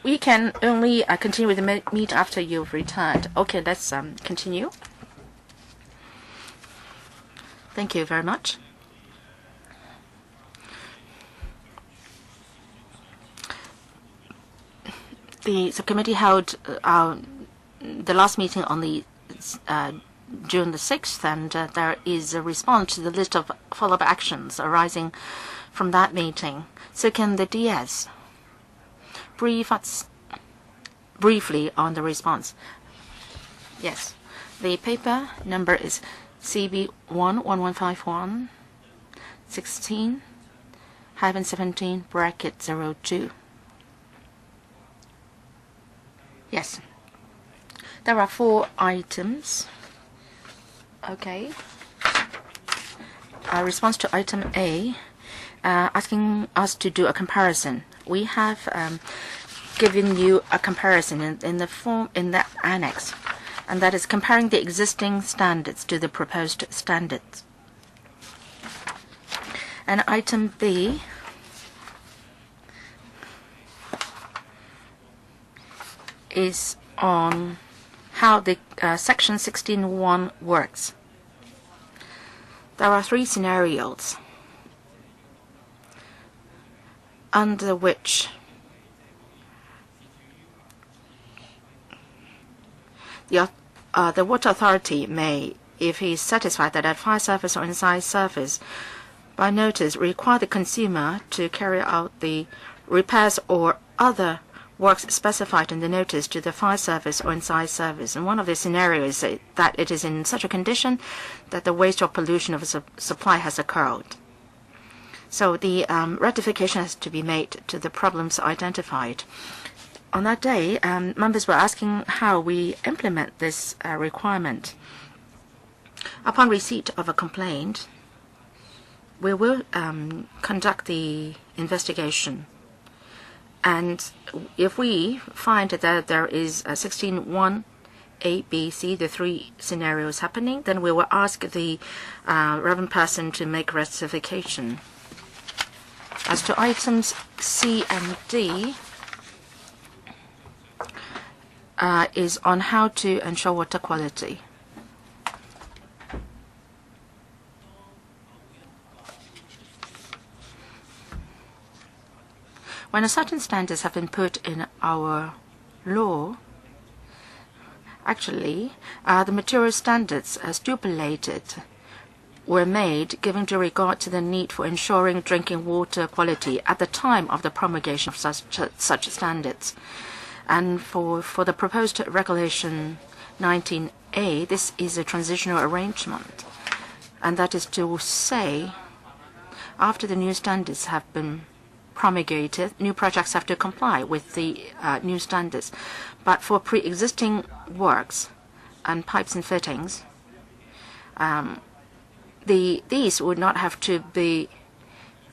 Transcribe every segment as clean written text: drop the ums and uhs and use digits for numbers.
We can only continue with the meet after you've returned. Okay, let's continue. Thank you very much. The subcommittee held the last meeting on the June the 6th, and there is a response to the list of follow-up actions arising from that meeting. So can the DS brief us briefly on the response? Yes. The paper number is CB11151 16-17/02. Yes. There are 4 items. Okay. A response to item A, asking us to do a comparison. We have given you a comparison in the annex, and that is comparing the existing standards to the proposed standards. And item B is on how the section 16.1 works. There are 3 scenarios under which the water authority may, if he is satisfied that at fire surface or inside surface, by notice require the consumer to carry out the repairs or other works specified in the notice to the fire surface or inside surface. And one of the scenarios is that it is in such a condition that the waste or pollution of a supply has occurred. So the rectification has to be made to the problems identified. On that day, members were asking how we implement this requirement. Upon receipt of a complaint, we will conduct the investigation. And if we find that there is a 16.1 A, B, C, the 3 scenarios happening, then we will ask the relevant person to make rectification. As to items C and D, is on how to ensure water quality. When certain standards have been put in our law, actually, the material standards stipulated were made giving due regard to the need for ensuring drinking water quality at the time of the promulgation of such standards. And for the proposed regulation 19A, this is a transitional arrangement. And that is to say, after the new standards have been promulgated, new projects have to comply with the new standards. But for pre-existing works and pipes and fittings, these would not have to be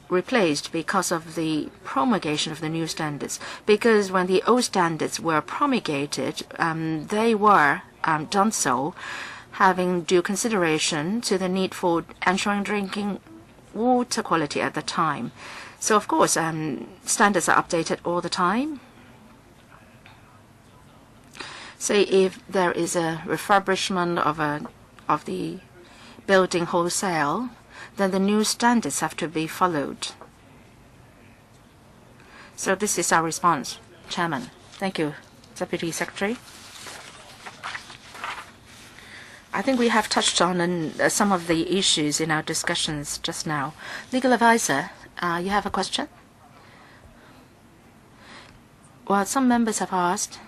replaced because of the promulgation of the new standards. Because when the old standards were promulgated, they were done so having due consideration to the need for ensuring drinking water quality at the time. So of course, standards are updated all the time. Say if there is a refurbishment of the building wholesale, then the new standards have to be followed. So this is our response, Chairman. Thank you, Deputy Secretary. I think we have touched on some of the issues in our discussions just now. Legal advisor, you have a question? Well, some members have asked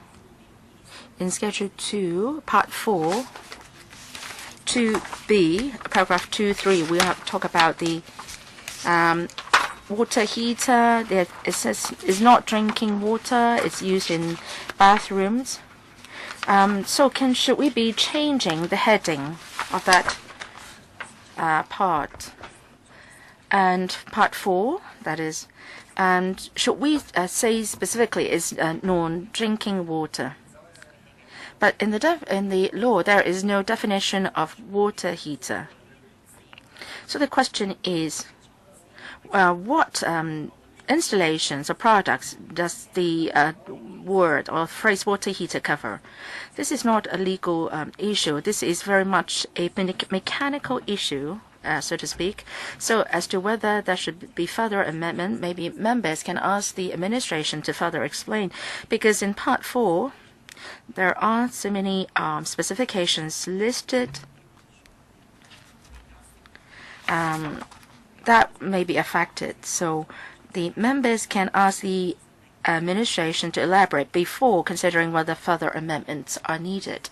in Schedule 2, Part 4, 2B, Paragraph 2.3, we have talk about the water heater. It says it's not drinking water. It's used in bathrooms. So should we be changing the heading of that part? And Part 4, that is, should we say specifically is non-drinking water? But in the law, there is no definition of water heater. So the question is, what installations or products does the word or phrase water heater cover. This is not a legal issue. This is very much a mechanical issue, so to speak. So as to whether there should be further amendment, maybe members can ask the administration to further explain. Because in Part 4, there are so many specifications listed that may be affected. So the members can ask the administration to elaborate before considering whether further amendments are needed.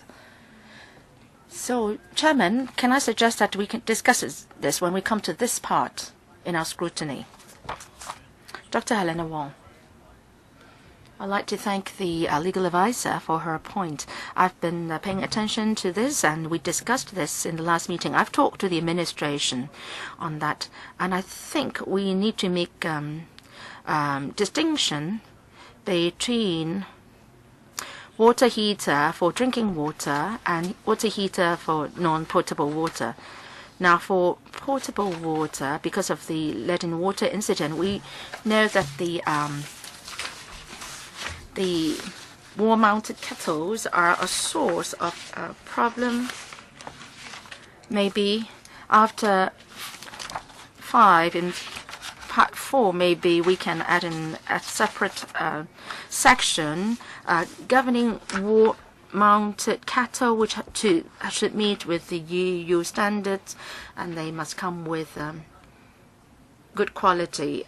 So, Chairman, can I suggest that we can discuss this when we come to this part in our scrutiny? Dr. Helena Wong. I'd like to thank the legal advisor for her point. I've been paying attention to this, and we discussed this in the last meeting. I've talked to the administration on that, and I think we need to make distinction between water heater for drinking water and water heater for non-potable water. Now, for potable water, because of the lead-in-water incident, we know that the wall-mounted kettles are a source of problem. Maybe after 5 in Part 4, maybe we can add in a separate section governing wall-mounted kettle, which should meet with the EU standards, and they must come with good quality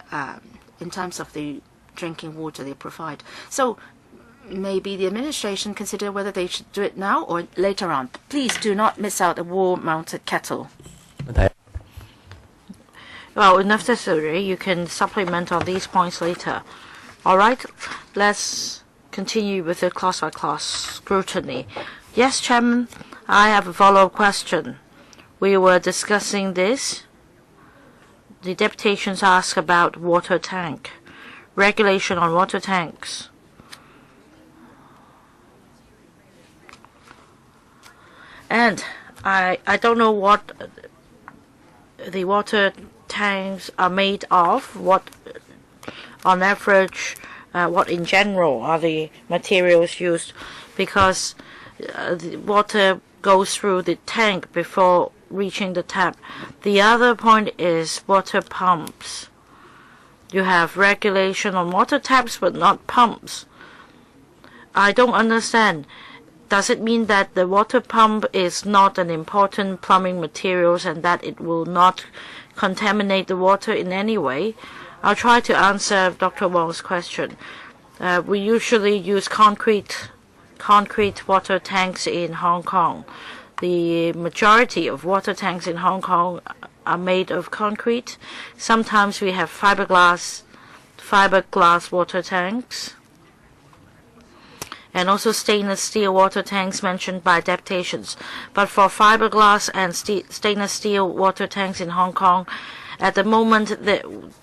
in terms of the drinking water they provide. So maybe the administration consider whether they should do it now or later on. Please do not miss out a wall-mounted kettle. Well, if necessary, you can supplement on these points later. All right, let's continue with the class-by-class scrutiny. Yes, Chairman, I have a follow-up question. We were discussing this. The deputations asked about water tank, regulation on water tanks. And I don't know what the water tanks are made of, what on average, what in general are the materials used, because the water goes through the tank before reaching the tap. The other point is water pumps. You have regulation on water taps but not pumps. I don't understand. Does it mean that the water pump is not an important plumbing materials and that it will not contaminate the water in any way? I'll try to answer Dr. Wong's question. We usually use concrete water tanks in Hong Kong. The majority of water tanks in Hong Kong are made of concrete. Sometimes we have fiberglass water tanks, and also stainless steel water tanks mentioned by deputations. But for fiberglass and stainless steel water tanks in Hong Kong, at the moment,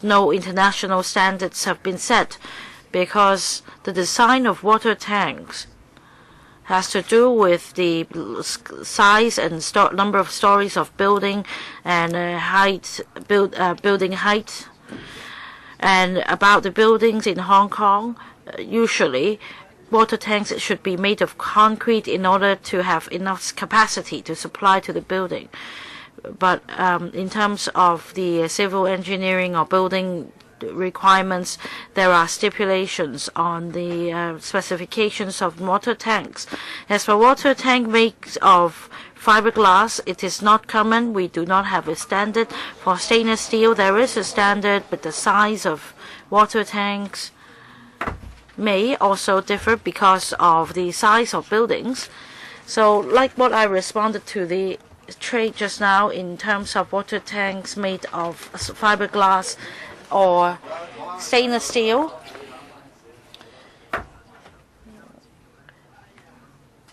no international standards have been set, because the design of water tanks has to do with the size and number of stories of building and building height. And about the buildings in Hong Kong, usually water tanks should be made of concrete in order to have enough capacity to supply to the building. But in terms of the civil engineering or building requirements, there are stipulations on the specifications of water tanks. As for water tank made of fiberglass, it is not common. We do not have a standard. For stainless steel, there is a standard, but the size of water tanks may also differ because of the size of buildings. So, like what I responded to the trade just now in terms of water tanks made of fiberglass or stainless steel,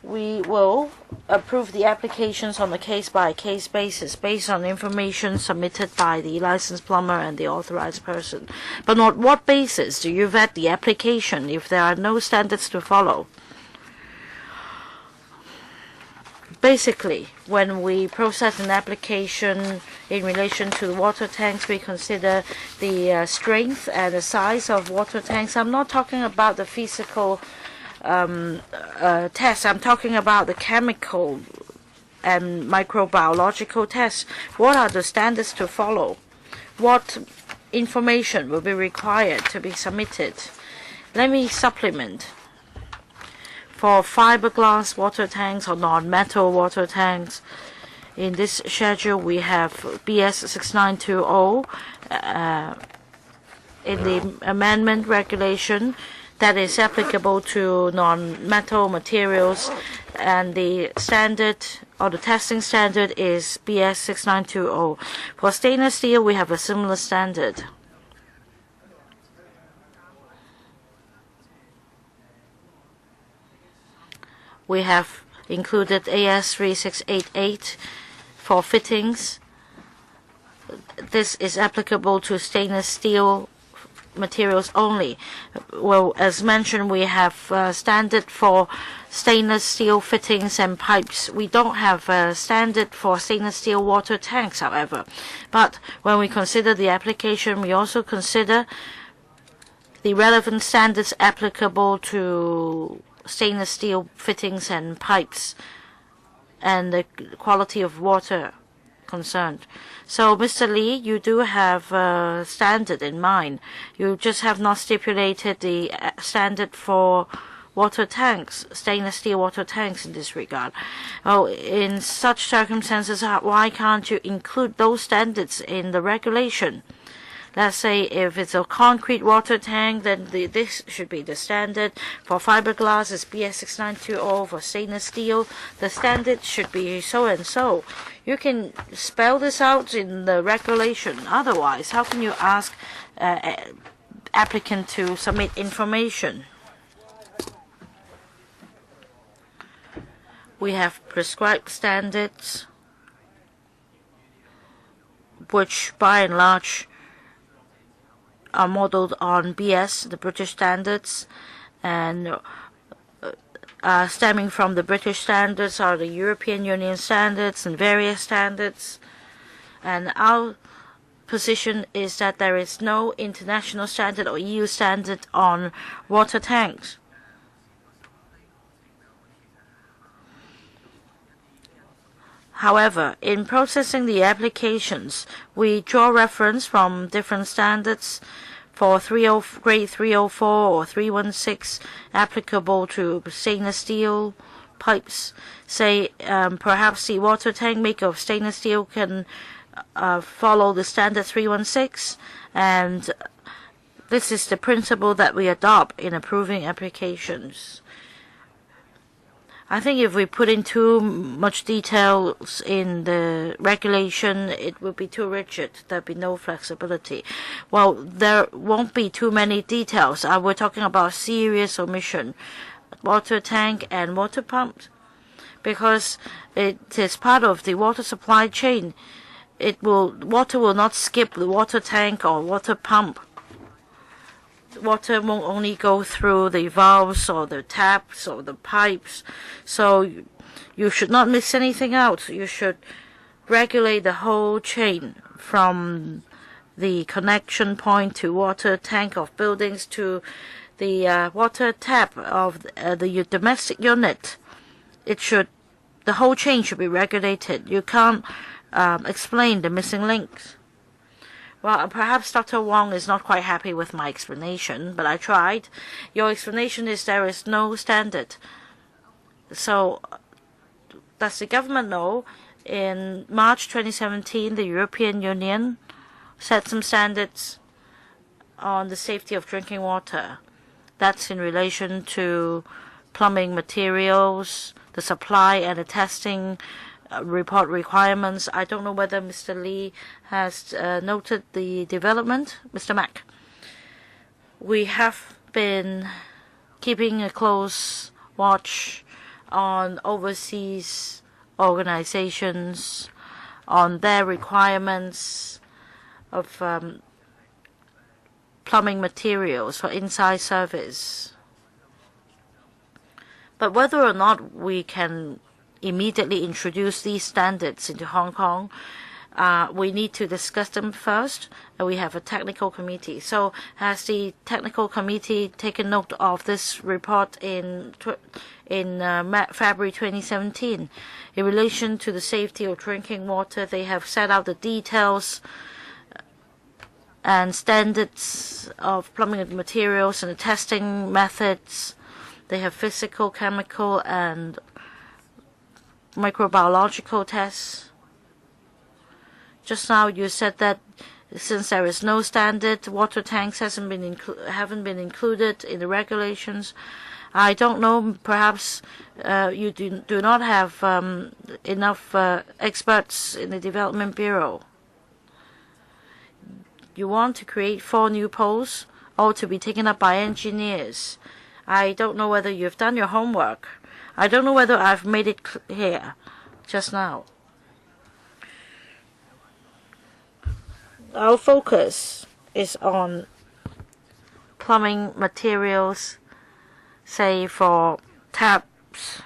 we will approve the applications on a case-by-case basis based on information submitted by the licensed plumber and the authorized person. But on what basis do you vet the application if there are no standards to follow? Basically, when we process an application in relation to the water tanks, we consider the strength and the size of water tanks. I'm not talking about the physical tests. I'm talking about the chemical and microbiological tests. What are the standards to follow? What information will be required to be submitted? Let me supplement. For fiberglass water tanks or non-metal water tanks, in this schedule we have BS 6920 in the amendment regulation that is applicable to non-metal materials, and the standard or the testing standard is BS 6920. For stainless steel, we have a similar standard. We have included AS 3688 for fittings. This is applicable to stainless steel materials only. Well, as mentioned, we have a standard for stainless steel fittings and pipes. We don't have a standard for stainless steel water tanks, however. But when we consider the application, we also consider the relevant standards applicable to stainless steel fittings and pipes and the quality of water concerned. So, Mr. Lee, you do have a standard in mind. You just have not stipulated the standard for water tanks, stainless steel water tanks in this regard. Oh, in such circumstances, why can't you include those standards in the regulation? Let's say if it's a concrete water tank, then this should be the standard. For fiberglass, it's BS 6920. For stainless steel, the standard should be so and so. You can spell this out in the regulation. Otherwise, how can you ask applicant to submit information? We have prescribed standards, which by and large are modeled on BS, the British standards, and stemming from the British standards are the European Union standards and various standards. And our position is that there is no international standard or EU standard on water tanks. However, in processing the applications, we draw reference from different standards for grade 304 or 316 applicable to stainless steel pipes. Say, perhaps the water tank maker of stainless steel can follow the standard 316, and this is the principle that we adopt in approving applications. I think if we put in too much details in the regulation, it would be too rigid. There'd be no flexibility. Well, there won't be too many details. We're talking about serious omission, water tank and water pumps, because it is part of the water supply chain. Water will not skip the water tank or water pump. Water won't only go through the valves or the taps or the pipes. So you should not miss anything out. You should regulate the whole chain from the connection point to water tank of buildings to the water tap of the domestic unit. The whole chain should be regulated. You can't explain the missing links. Well, perhaps Dr. Wong is not quite happy with my explanation, but I tried. Your explanation is there is no standard. So, does the government know? In March 2017, the European Union set some standards on the safety of drinking water. That's in relation to plumbing materials, the supply and the testing report requirements. I don't know whether Mr. Lee has noted the development. Mr. Mack, we have been keeping a close watch on overseas organizations, on their requirements of plumbing materials for inside service. But whether or not we can immediately introduce these standards into Hong Kong, we need to discuss them first, and we have a technical committee. So has the technical committee taken note of this report in February 2017? In relation to the safety of drinking water, they have set out the details and standards of plumbing materials and the testing methods. They have physical, chemical, and microbiological tests. Just now you said that since there is no standard, water tanks haven't been included in the regulations. I don't know, perhaps you do not have enough experts in the Development Bureau. You want to create 4 new posts, all to be taken up by engineers. I don't know whether you've done your homework. I don't know whether I've made it clear just now. Our focus is on plumbing materials. Say for taps,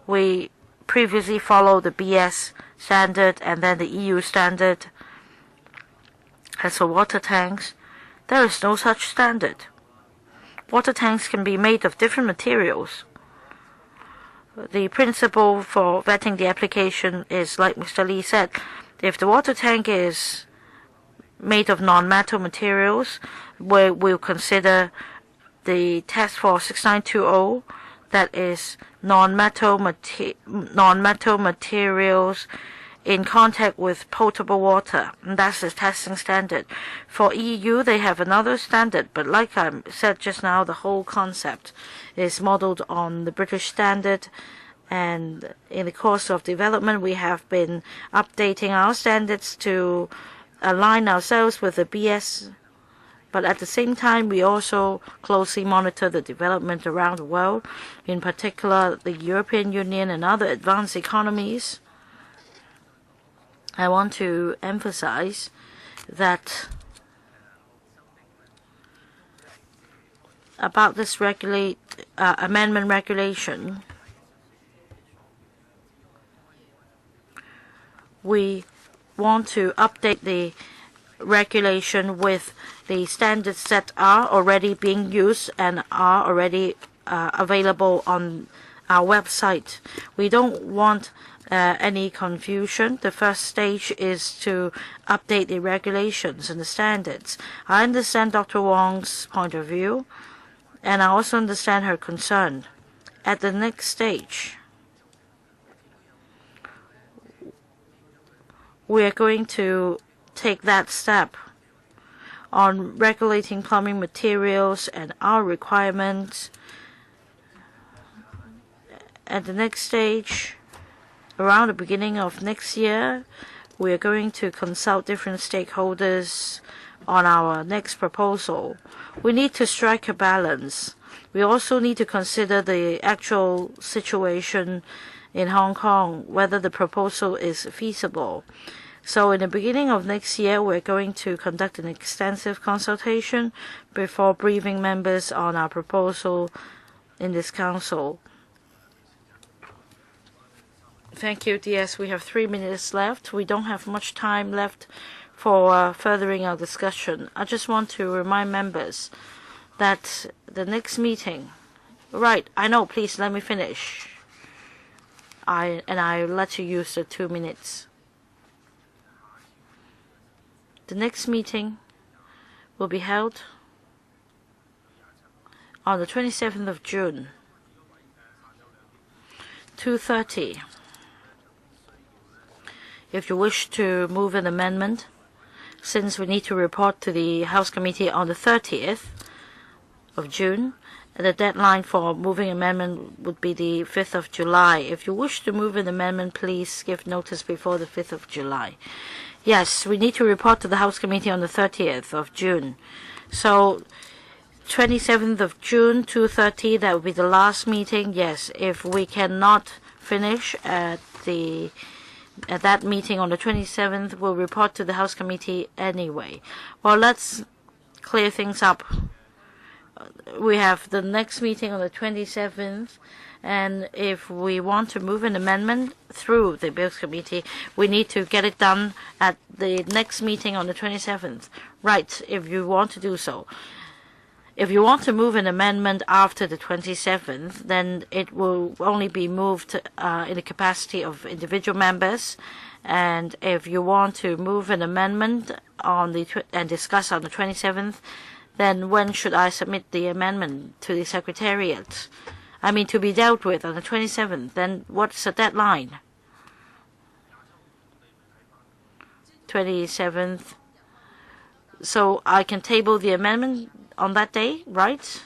we previously followed the BS standard and then the EU standard. As for water tanks, there is no such standard. Water tanks can be made of different materials. The principle for vetting the application is, like Mr. Lee said, if the water tank is made of non-metal materials, we'll consider the test for 6920, that is non-metal materials in contact with potable water. And that's the testing standard. For EU, they have another standard, but like I said just now, the whole concept is modeled on the British standard. And in the course of development, we have been updating our standards to align ourselves with the BS. But at the same time, we also closely monitor the development around the world, in particular the European Union and other advanced economies. I want to emphasize that about this amendment regulation, we want to update the regulation with the standards that are already being used and are already available on our website. We don't want any confusion. The first stage is to update the regulations and the standards. I understand Dr. Wong's point of view, and I also understand her concern. At the next stage, we are going to take that step on regulating plumbing materials and our requirements. At the next stage, around the beginning of next year, we are going to consult different stakeholders on our next proposal. We need to strike a balance. We also need to consider the actual situation in Hong Kong, whether the proposal is feasible. So in the beginning of next year, we're going to conduct an extensive consultation before briefing members on our proposal in this council. Thank you, DS. We have 3 minutes left. We don't have much time left for furthering our discussion. I just want to remind members that the next meeting... Right, I know, please let me finish. I'll let you use the 2 minutes. The next meeting will be held on the 27th of June, 2:30. If you wish to move an amendment, since we need to report to the House Committee on the 30th of June, the deadline for moving amendment would be the 5th of July. If you wish to move an amendment, please give notice before the 5th of July. Yes, we need to report to the House Committee on the 30th of June. So 27th of June, 2:30, that will be the last meeting. Yes, if we cannot finish at that meeting on the 27th, we'll report to the House Committee anyway. Well, let's clear things up. we have the next meeting on the 27th, and if we want to move an amendment through the Bills Committee, we need to get it done at the next meeting on the 27th. Right, if you want to do so. If you want to move an amendment after the 27th, then it will only be moved in the capacity of individual members. And if you want to move an amendment on and discuss on the 27th, then when should I submit the amendment to the Secretariat? I mean, to be dealt with on the 27th. Then what's the deadline? 27th. So I can table the amendment on that day, right?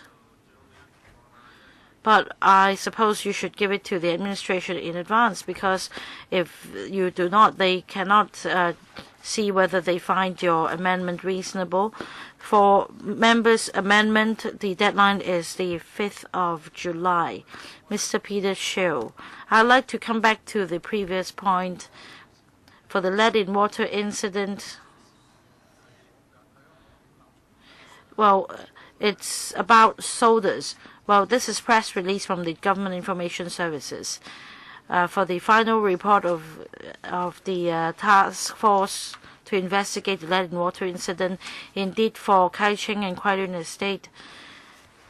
But I suppose you should give it to the administration in advance, because if you do not, they cannot see whether they find your amendment reasonable. For members' amendment, the deadline is the 5th of July. Mr. Pt2, I'd like to come back to the previous point. For the lead in water incident, well, it's about sodas. Well, this is press release from the Government Information Services. For the final report of the task force to investigate the lead in water incident, indeed for Kaiching and Kuailun Estate,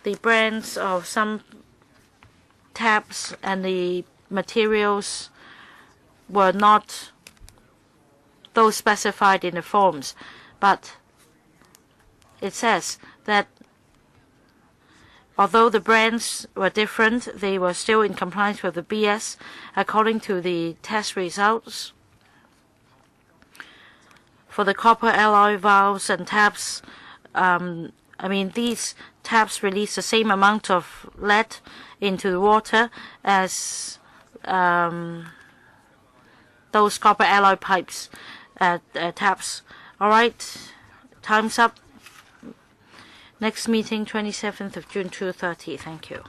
the brands of some taps and the materials were not those specified in the forms, but it says that although the brands were different, they were still in compliance with the BS according to the test results. For the copper alloy valves and taps, these taps release the same amount of lead into the water as those copper alloy pipes taps. All right, time's up. Next meeting, 27th of June, 2:30. Thank you.